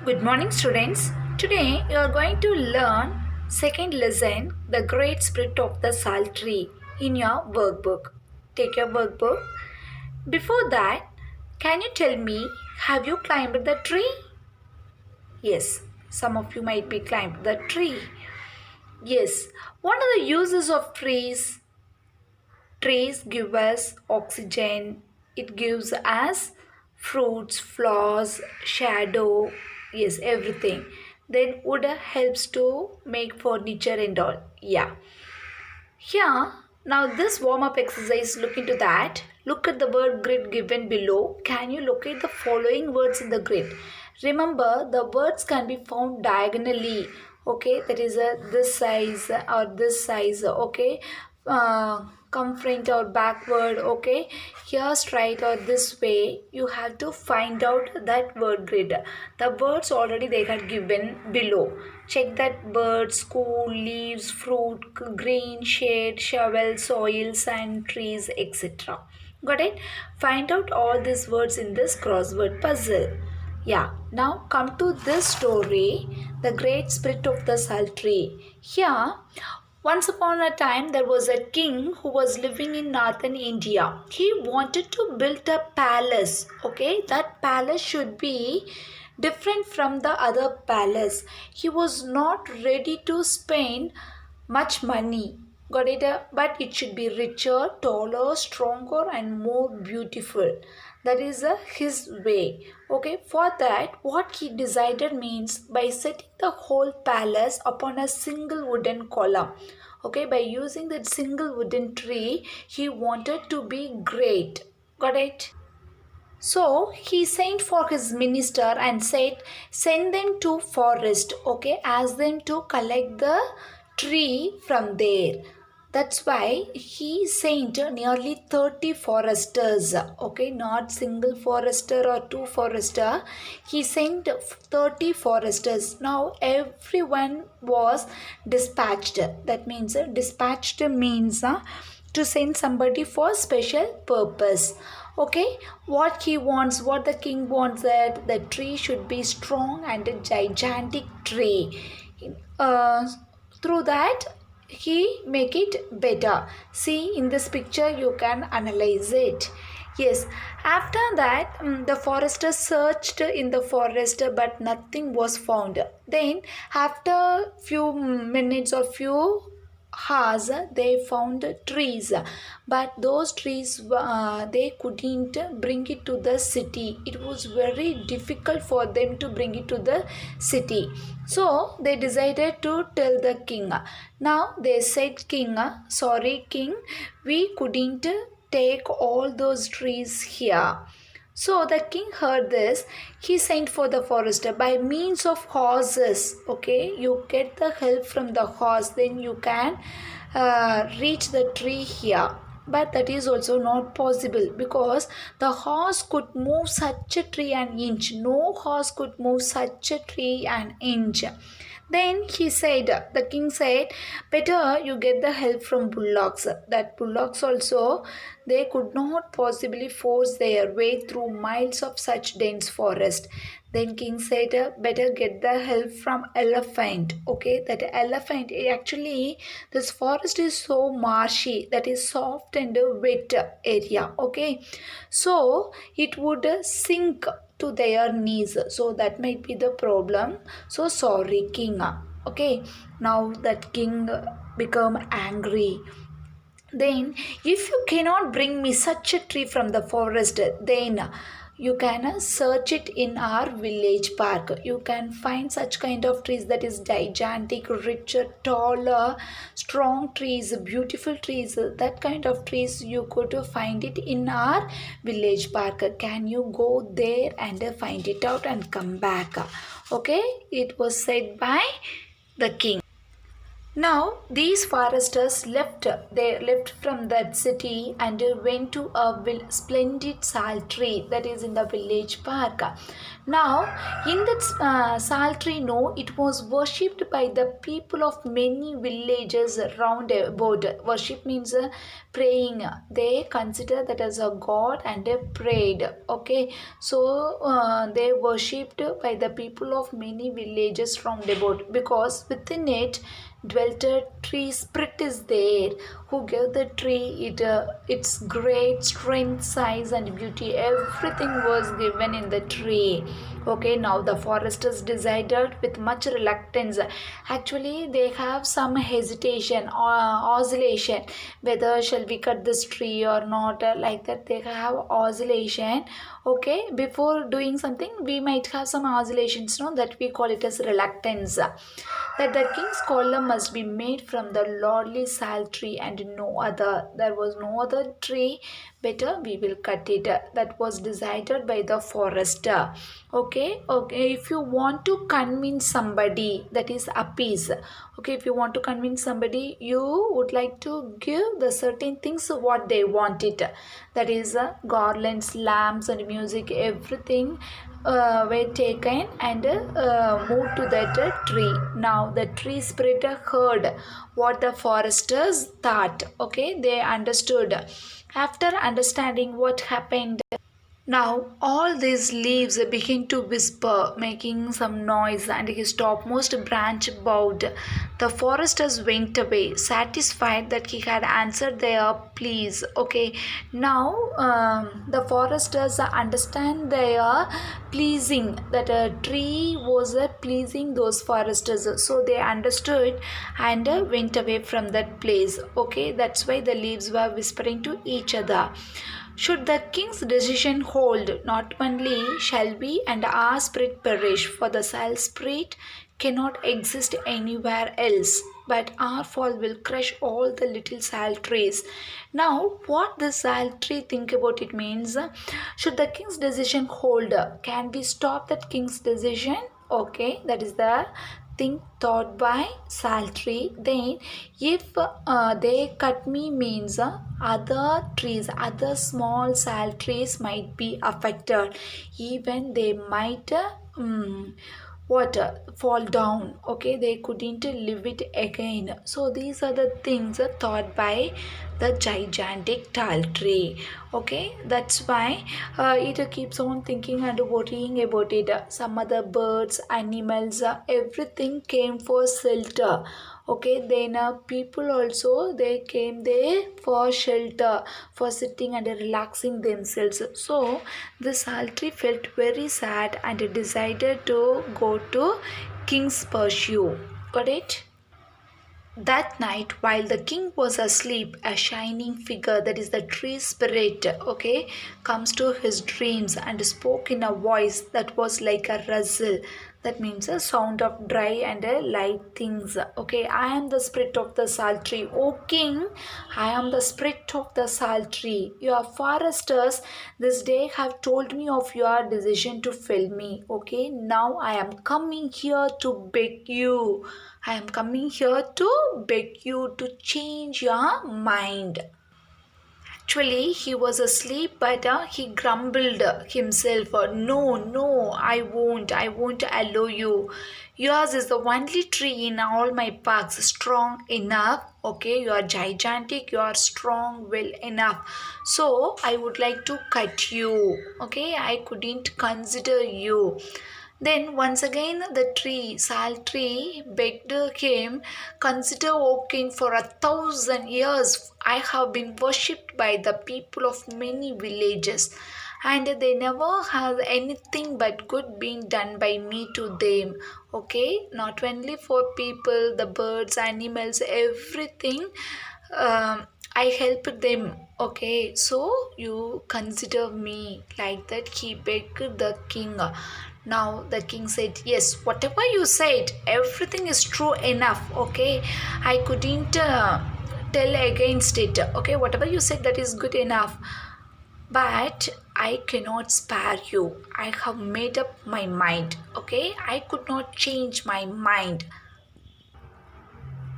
Good morning, students. Today you are going to learn second lesson, The Great Spirit of the Salt Tree, in your workbook. Take your workbook. Before that, can you tell me, have you climbed the tree? Yes, some of you might be climbed the tree. Yes, what are the uses of trees? Trees give us oxygen. It gives us fruits, flowers, shadow, yes, everything. Then wood helps to make furniture and all. Yeah. Here, now this warm-up exercise, look into that. Look at the word grid given below. Can you locate the following words in the grid? Remember, the words can be found diagonally. Okay, that is this size or this size. Okay, come front or backward. Okay, here straight or this way. You have to find out that word grid. The words already they had given below. Check that bird, school, leaves, fruit, green, shade, shovel, soil, sand, trees, etc. Got it? Find out all these words in this crossword puzzle. Yeah, now come to this story, The Great Spirit of the Salt Tree. Here, once upon a time, there was a king who was living in northern India. He wanted to build a palace. Okay, that palace should be different from the other palace. He was not ready to spend much money. Got it? But it should be richer, taller, stronger, and more beautiful. That is his way. Okay, for that, what he decided means by setting the whole palace upon a single wooden column. Okay, by using that single wooden tree, he wanted to be great. Got it? So he sent for his minister and said, send them to forest, okay, ask them to collect the tree from there. That's why he sent nearly 30 foresters, okay, not single forester or two forester. He sent 30 foresters. Now everyone was dispatched. That means dispatched means to send somebody for special purpose. Okay, what he wants, what the king wants, that the tree should be strong and a gigantic tree. uh, Through that he make it better. See, in this picture you can analyze it. Yes, after that the forester searched in the forest but nothing was found. Then after few minutes or few house they found trees, but those trees they couldn't bring it to the city. It was very difficult for them to bring it to the city. So they decided to tell the king. Now they said, king, sorry king, we couldn't take all those trees here. So the king heard this. He sent for the forester by means of horses. Okay, you get the help from the horse, then you can reach the tree here. But that is also not possible because the horse could move such a tree an inch. No horse could move such a tree an inch. Then he said, the king said, better you get the help from bullocks. That bullocks also, they could not possibly force their way through miles of such dense forest. Then king said, better get the help from elephant. Okay, that elephant, actually this forest is so marshy, that is soft and wet area. Okay, so it would sink to their knees, so that might be the problem. So sorry king. Okay, now that king become angry. Then if you cannot bring me such a tree from the forest, then you can search it in our village park. You can find such kind of trees, that is gigantic, richer, taller, strong trees, beautiful trees. That kind of trees you could find it in our village park. Can you go there and find it out and come back? Okay, it was said by the king. Now these foresters left. They left from that city and went to a splendid sal tree that is in the village park. Now in that sal tree, no, it was worshipped by the people of many villages round about. Worship means praying. They consider that as a god and they prayed. Okay, so they worshipped by the people of many villages round about, because within it dwelt a tree spirit is there, who gave the tree its great strength, size and beauty. Everything was given in the tree. Okay, now the foresters decided with much reluctance. Actually they have some hesitation or oscillation, whether shall we cut this tree or not, like that they have oscillation. Okay, before doing something we might have some oscillations, no, that we call it as reluctance, that the king's column must be made from the lordly sal tree and no other. There was no other tree, better we will cut it. That was decided by the forester. Okay, if you want to convince somebody, that is appease. Okay, if you want to convince somebody, you would like to give the certain things what they want it. That is garlands, lamps and music, everything were taken and moved to that tree. Now the tree spirit heard what the foresters thought. Okay, they understood. After understanding what happened, now all these leaves began to whisper, making some noise, and his topmost branch bowed. The foresters went away, satisfied that he had answered their pleas. Okay, now the foresters understand their pleasing, that a tree was pleasing those foresters, so they understood and went away from that place. Okay, that's why the leaves were whispering to each other. Should the king's decision hold, not only shall we and our spirit perish, for the sal spirit cannot exist anywhere else, but our fall will crush all the little sal trees. Now, what the sal tree think about it means, should the king's decision hold, can we stop that king's decision? Okay, that is the thing thought by Saltry. Then if they cut me means other trees, other small sal trees might be affected, even they might fall down. Okay, they couldn't live it again. So these are the things thought by the gigantic tall tree. Okay, that's why it keeps on thinking and worrying about it. Some other birds, animals, everything came for shelter. Okay, then people also they came there for shelter, for sitting and relaxing themselves. So the sultry felt very sad and decided to go to king's pursuit. Got it? That night, while the king was asleep, a shining figure, that is the tree spirit, okay, comes to his dreams and spoke in a voice that was like a rustle. That means a sound of dry and light things. Okay, I am the spirit of the sultry. O king, I am the spirit of the sultry. Your foresters this day have told me of your decision to fell me. Okay, now I am coming here to beg you. I am coming here to beg you to change your mind. Actually, he was asleep, but he grumbled himself, no, I won't allow you. Yours is the only tree in all my parks strong enough. Okay, you are gigantic, you are strong, well enough. So, I would like to cut you. Okay, I couldn't consider you. Then once again the tree, sal tree, begged him, consider, O king, for 1,000 years I have been worshipped by the people of many villages, and they never have anything but good being done by me to them. Okay, not only for people, the birds, animals, everything. I helped them. Okay, so you consider me, like that he begged the king. Now the king said, yes, whatever you said, everything is true enough. Okay, I couldn't tell against it. Okay, whatever you said, that is good enough, but I cannot spare you. I have made up my mind. Okay, I could not change my mind.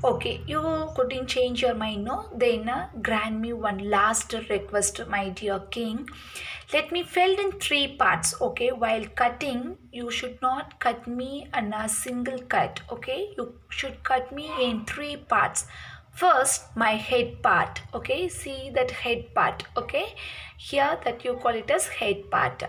Okay, you couldn't change your mind, no? Then grant me one last request, my dear king. Let me felled in three parts, okay? While cutting, you should not cut me in a single cut, okay? You should cut me in three parts. First, my head part, okay? See that head part, okay? Here that you call it as head part.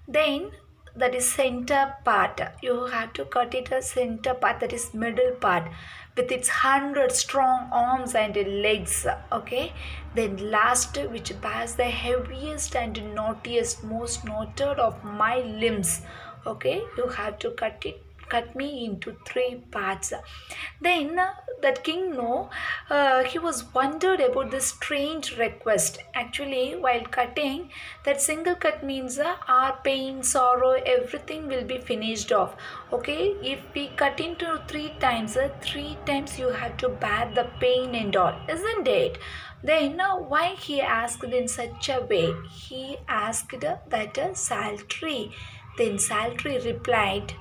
Then that is center part. You have to cut it as center part, that is middle part with its 100 strong arms and legs, okay. Then last, which bears the heaviest and naughtiest, most noted of my limbs, okay, you have to cut me into three parts. Then that king know, he was wondered about this strange request. Actually, while cutting, that single cut means our pain, sorrow, everything will be finished off. Okay, if we cut into three times you have to bear the pain and all, isn't it? Then why he asked in such a way? He asked that Saltry. Then Saltry replied,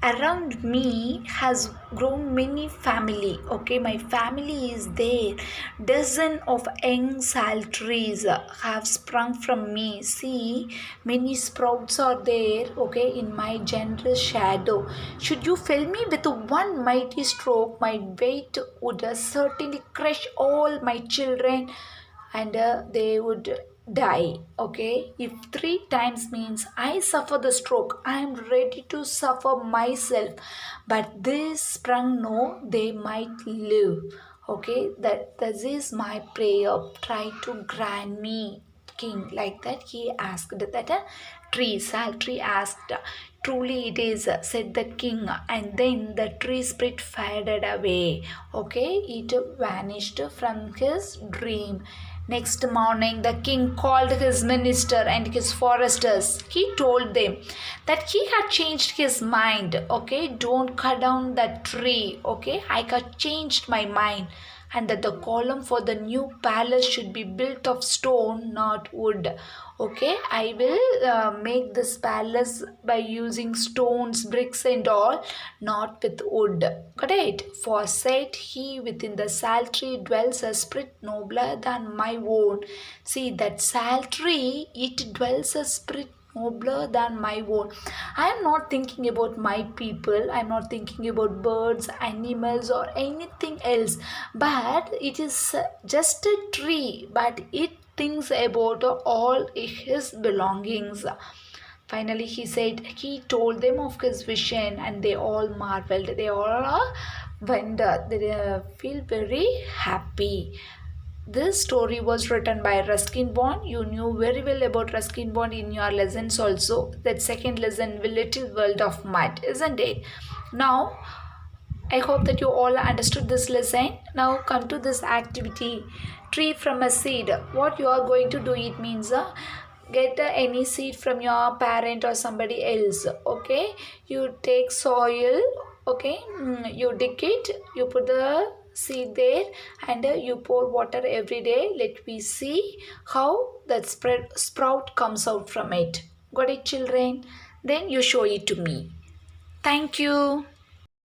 around me has grown many family, okay, my family is there, dozen of young sal trees have sprung from me. See, many sprouts are there, okay, in my generous shadow. Should you fell me with one mighty stroke, my weight would certainly crush all my children, and they would die. Okay, if three times means I suffer the stroke, I am ready to suffer myself, but this sprung, no, they might live. Okay, that this is my prayer, try to grant me, king. Like that he asked that tree, Saltree asked. Truly it is, said the king, and then the tree spirit faded away. Okay, it vanished from his dream. Next morning, the king called his minister and his foresters. He told them that he had changed his mind. Okay, don't cut down that tree. Okay, I had changed my mind, and that the column for the new palace should be built of stone, not wood. Okay, I will make this palace by using stones, bricks, and all, not with wood. Correct? For said he, within the saltry dwells a spirit nobler than my own. See, that saltry, it dwells a spirit nobler than my own. I am not thinking about my people, I am not thinking about birds, animals, or anything else, but it is just a tree, but it thinks about all his belongings. Finally, he told them of his vision, and they all marveled. They all wonder. They feel very happy. This story was written by Ruskin Bond. You knew very well about Ruskin Bond in your lessons also. That second lesson, Little World of Mud, isn't it? Now, I hope that you all understood this lesson. Now come to this activity. Tree from a seed. What you are going to do, it means get any seed from your parent or somebody else. Okay, you take soil. Okay, you dig it, you put the seed there, and you pour water every day. Let me see how that sprout comes out from it. Got it, children? Then you show it to me. Thank you.